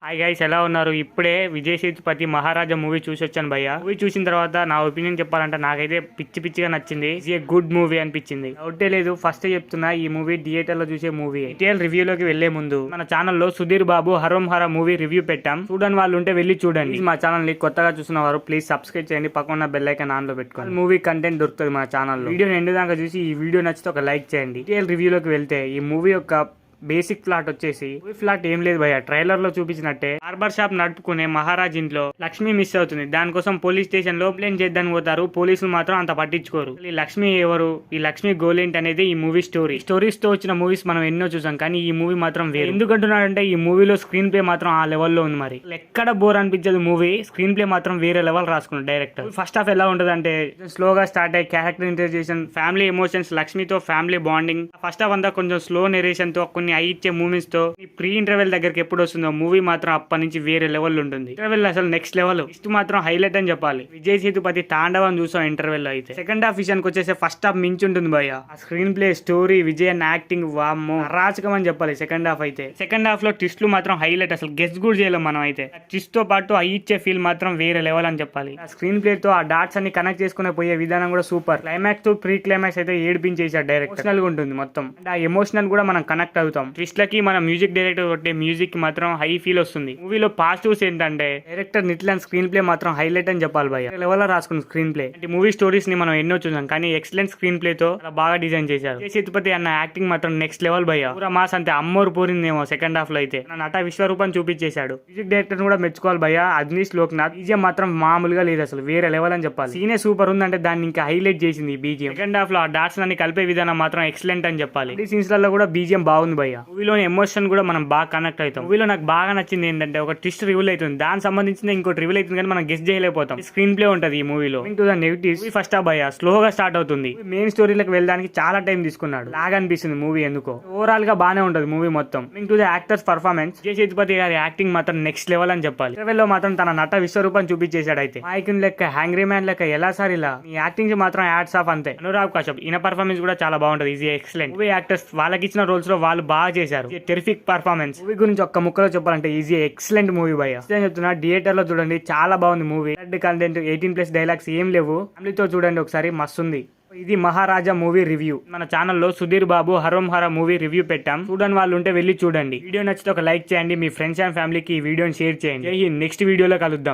Hi guys, ఎలా ఉన్నారు? ఇప్పుడే విజయ్ సేతుపతి మహారాజా మూవీ చూసి వచ్చాను భయ్య. మూవీ చూసిన తర్వాత నా ఒపీనియన్ చెప్పాలంటే నాకైతే పిచ్చిగా నచ్చింది. ఇట్స్ ఏ గుడ్ మూవీ అనిపించింది. డౌటే లేదు, ఫస్ట్ చెప్తున్నా, ఈ మూవీ థియేటర్ లో చూసే మూవీ. డీటెయిల్ రివ్యూలోకి వెళ్లే ముందు మన ఛానల్లో సుధీర్ బాబు హరం హర మూవీ రివ్యూ పెట్టాం. చూడని వాళ్ళు ఉంటే వెళ్ళి చూడండి. మా ఛానల్ ని కొత్తగా చూసిన వారు ప్లీజ్ సబ్స్క్రైబ్ చేయండి, పక్కన బెల్ ఐకాన్ ఆన్ లో పెట్టుకోండి. మూవీ కంటెంట్ దొరుకుతుంది మన ఛానల్లో. వీడియో ఎండు దాకా చూసి ఈ వీడియో నచ్చితే ఒక లైక్ చేయండి. డీటెయిల్ రివ్యూలోకి వెళ్తే ఈ మూవీ యొక్క బేసిక్ ప్లాట్ వచ్చేసి, మూవీ ప్లాట్ ఏం లేదు భయ్య, ట్రైలర్ లో చూపించినట్టే బార్బర్ షాప్ నడుపుకునే మహారాజ్ ఇంట్లో లక్ష్మి మిస్ అవుతుంది. దానికోసం పోలీస్ స్టేషన్ లో ప్లేన్ చేద్దానికి పోతారు. పోలీసులు మాత్రం అంత పట్టించుకోరు. ఈ లక్ష్మి ఎవరు, ఈ లక్ష్మి గోల్ ఏంటి అనేది ఈ మూవీ స్టోరీస్ తో వచ్చిన మూవీస్ మనం ఎన్నో చూసాం, కానీ ఈ మూవీ మాత్రం వేరు. ఎందుకంటున్నాడంటే ఈ మూవీలో స్క్రీన్ ప్లే మాత్రం ఆ లెవెల్లో ఉంది. మరి ఎక్కడ బోర్ అనిపించదు మూవీ. స్క్రీన్ ప్లే మాత్రం వేరే లెవెల్ రాసుకున్నాడు డైరెక్టర్. ఫస్ట్ హాఫ్ ఎలా ఉంటుంది అంటే స్లోగా స్టార్ట్ అయ్యి క్యారెక్టర్ ఇంట్రడ్యూషన్, ఫ్యామిలీ ఎమోషన్స్, లక్ష్మితో ఫ్యామిలీ బాండింగ్. ఫస్ట్ హాఫ్ అంతా కొంచెం స్లో నెరేషన్ తో, కొన్ని ఇచ్చే మూవీస్ తో ప్రీ ఇంటర్వెల్ దగ్గరికి ఎప్పుడు వస్తుందో మూవీ మాత్రం అప్పటి నుంచి వేరే లెవెల్ ఉంటుంది. ఇంటర్వెల్ అసలు నెక్స్ట్ లెవెల్. ఇస్ట్ మాత్రం హైలైట్ అని చెప్పాలి. విజయ్ సేతుపతి తాండవం చూసాం ఇంటర్వెల్ లో. అయితే సెకండ్ హాఫ్ విషయానికి వచ్చేసి ఫస్ట్ హాఫ్ మించి ఉంటుంది భయ్య. ఆ స్క్రీన్ ప్లే, స్టోరీ, విజయ్ అన్న యాక్టింగ్ వామ్మో అరాచకం అని చెప్పాలి. సెకండ్ హాఫ్ అయితే, సెకండ్ హాఫ్ లో ట్విస్ట్లు మాత్రం హైలైట్. అసలు గెస్ట్ కూడా చేయలేం మనం అయితే. ట్విస్ట్ తో పాటు ఇచ్చే ఫీల్ మాత్రం వేరే లెవెల్ అని చెప్పాలి. ఆ స్క్రీన్ ప్లే తో ఆ డాట్స్ అన్ని కనెక్ట్ చేసుకునే పోయే విధానం కూడా సూపర్. క్లైమాక్స్ తో ప్రీ క్లైమాక్స్ అయితే ఏడిపించేసాడు డైరెక్ట్. ఎమోషనల్ గా ఉంటుంది మొత్తం. ఆ ఎమోషనల్ కూడా మనం కనెక్ట్ అవుతాం. ట్విస్ట్ లకి మన మ్యూజిక్ డైరెక్టర్ కొట్టే మ్యూజిక్ మాత్రం హై ఫీల్ వస్తుంది. మూవీలో పాజిటివ్స్ ఏంటంటే డైరెక్టర్ నిట్లన్ స్క్రీన్ ప్లే మాత్రం హైలైట్ అని చెప్పాలి భయ్య. లెవెల్ లో రాసుకున్న స్క్రీన్ ప్లే. అంటే మూవీ స్టోరీస్ ని మనం ఎన్నో చూసాం, కానీ ఎక్సలెంట్ స్క్రీన్ ప్లే తో బాగా డిజైన్ చేశారు. విజయ్ సేతుపతి అన్న యాక్టింగ్ మాత్రం నెక్స్ట్ లెవెల్ భయ్య. పూరా మాస్ అంతే అమ్మోరు పోరిందేమో సెకండ్ హాఫ్ లో అయితే. నట విశ్వరూపం చూపించేశాడు. మ్యూజిక్ డైరెక్టర్ కూడా మెచ్చుకోవాలి భయ్య, అజ్నీష్ లోక్నాథ్. బీజిఎం మాత్రం మామూలుగా లేదు, అసలు వేరే లెవెల్ అని చెప్పాలి. సీనే సూపర్ ఉందంటే దాన్ని ఇంకా హైలైట్ చేసింది బీజిఎం. సెకండ్ హాఫ్ లో ఆ డాట్స్ అన్ని కలిపే విధానం మాత్రం ఎక్సలెంట్ అని చెప్పాలి. ఈ సీన్స్ లలో కూడా బీజిఎం బాగుంది భయ్య. మూవీలోని ఎమోషన్ కూడా మనం బాగా కనెక్ట్ అవుతాం. మూవీలో నాకు బాగా నచ్చింది ఏంటంటే ఒక ట్విస్ట్ రివీల్ అవుతుంది, దానికి సంబంధించిన ఇంకోటి రివీల్ అవుతుంది, కానీ మనం గెస్ట్ చేయలేకపోతాం. స్క్రీన్ ప్లే ఉంటుంది ఈ మూవీలో. To the negatives, first half భయ్య స్లోగా స్టార్ట్ అవుతుంది. మెయిన్ స్టోరీలకు వెళ్ళడానికి చాలా టైం తీసుకున్నాడు. లాగా అనిపిస్తుంది మూవీ ఎందుకో. ఓవరాల్ గా బానే ఉంటది మూవీ మొత్తం. To the actors performance, Vijay Sethupathi గారి యాక్టింగ్ మాత్రం నెక్స్ట్ లెవెల్ అని చెప్పాలి. లో మాత్రం తన నట విశ్వరూపం చూపించేశాడు. అయితే మైకిన్ లెక్క, హ్యాంగ్రీ మ్యాన్ లెక్క, ఎలా సార్ ఇలా ఈ యాక్టింగ్ మాత్రం యాడ్స్ ఆఫ్ అంతే. అనురాగ్ కశ్యప్ ఈయన పర్ఫార్మెన్స్ కూడా చాలా బాగుంటది. Easy excellent. మూవీ యాక్టర్స్ వాళ్ళకి ఇచ్చిన రోల్స్ లో వాళ్ళు బాగా చేశారు. Terrific performance. మూవీ గురించి ఒక్క ముక్కలో చెప్పాలంటే ఈజీ ఎక్సలెంట్ మూవీ భయ్య. చెప్తున్నా, థియేటర్ లో చూడండి, చాలా బాగుంది మూవీ. కంటెంట్ 18+ డైలాగ్స్ ఏం లేవు. ఫ్యామిలీతో చూడండి ఒకసారి, మస్తుంది. ఇది మహారాజా మూవీ రివ్యూ. మన ఛానల్లో సుధీర్ బాబు హరం హర మూవీ రివ్యూ పెట్టాం. చూడని వాళ్ళు ఉంటే వెళ్ళి చూడండి. వీడియో నచ్చితే ఒక లైక్ చేయండి, మీ ఫ్రెండ్స్ అండ్ ఫ్యామిలీకి ఈ వీడియోని షేర్ చేయండి. నెక్స్ట్ వీడియోలో కలుద్దాం.